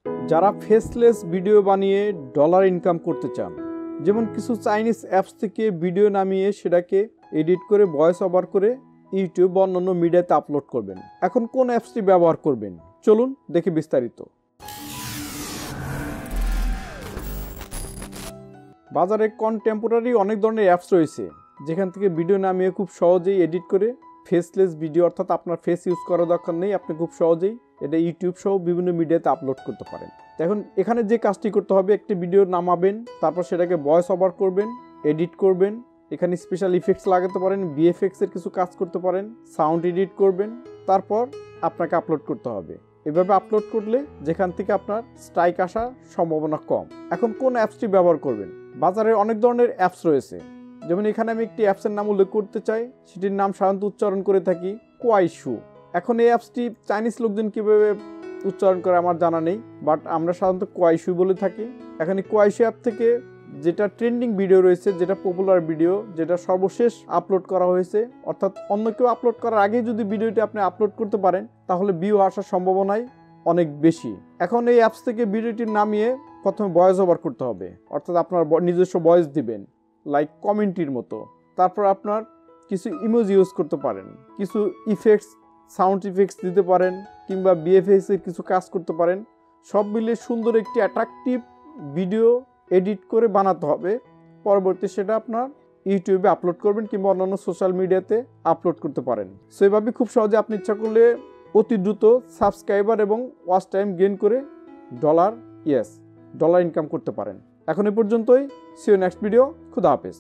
যারা faceless video বানিয়ে dollar income করতে চান, যেমন কিছু চাইনিজ অ্যাপস থেকে ভিডিও নামিয়ে সেটাকে এডিট করে ভয়েস ওভার করে ইউটিউব বা অন্যান্য মিডিয়াতে আপলোড করবেন। এখন কোন অ্যাপসটি ব্যবহার করবেন চলুন দেখি বিস্তারিত। বাজারে কন্টেম্পোরারি অনেক ধরনের অ্যাপস রয়েছে যেখান থেকে ভিডিও নামিয়ে খুব সহজেই এডিট করে ফেসলেস ভিডিও, অর্থাৎ আপনার ফেস ইউজ করার দরকার নেই, আপনি খুব সহজেই এটা ইউটিউব সহ বিভিন্ন মিডিয়াতে আপলোড করতে পারেন। এখন এখানে যে কাজটি করতে হবে, একটি ভিডিও নামাবেন, তারপর সেটাকে ভয়েস ওভার করবেন, এডিট করবেন, এখানে স্পেশাল ইফেক্টস লাগাতে পারেন, ভিএফএক্স এর কিছু কাজ করতে পারেন, সাউন্ড এডিট করবেন, তারপর আপনাকে আপলোড করতে হবে। এভাবে আপলোড করলে যেখান থেকে আপনার স্ট্রাইক আসার সম্ভাবনা কম। এখন কোন অ্যাপসটি ব্যবহার করবেন? বাজারে অনেক ধরনের অ্যাপস রয়েছে, যেমন এখানে আমি একটি অ্যাপসের নাম উল্লেখ করতে চাই, সেটির নাম সাধারণত উচ্চারণ করে থাকি কোয়াইশু। এখন এই অ্যাপসটি চাইনিজ লোকজন কীভাবে উচ্চারণ করে আমার জানা নেই, বাট আমরা সাধারণত কোয়াইশু বলে থাকি। এখানে কোয়াইশু অ্যাপ থেকে যেটা ট্রেন্ডিং ভিডিও রয়েছে, যেটা পপুলার ভিডিও, যেটা সর্বশেষ আপলোড করা হয়েছে, অর্থাৎ অন্য কেউ আপলোড করার আগে যদি ভিডিওটি আপনি আপলোড করতে পারেন তাহলে ভিউ আসার সম্ভাবনাই অনেক বেশি। এখন এই অ্যাপস থেকে ভিডিওটি নামিয়ে প্রথমে ভয়েস ওভার করতে হবে, অর্থাৎ আপনার নিজস্ব ভয়েস দিবেন লাইক কমেন্টির মতো। তারপর আপনার কিছু ইমোজি ইউজ করতে পারেন, কিছু ইফেক্টস, সাউন্ড ইফেক্টস দিতে পারেন, কিংবা বিএফএক্স এর কিছু কাজ করতে পারেন। সব মিলিয়ে সুন্দর একটি অ্যাট্রাকটিভ ভিডিও এডিট করে বানাতে হবে। পরবর্তী সেটা আপনার ইউটিউবে আপলোড করবেন কিংবা অন্যান্য সোশ্যাল মিডিয়াতে আপলোড করতে পারেন। সো এভাবে খুব সহজে আপনি ইচ্ছা করলে অতি দ্রুত সাবস্ক্রাইবার এবং ওয়াচ টাইম গেইন করে ডলার ইনকাম করতে পারেন। এখন এ পর্যন্তই। See you next video. খুদা হাফেজ।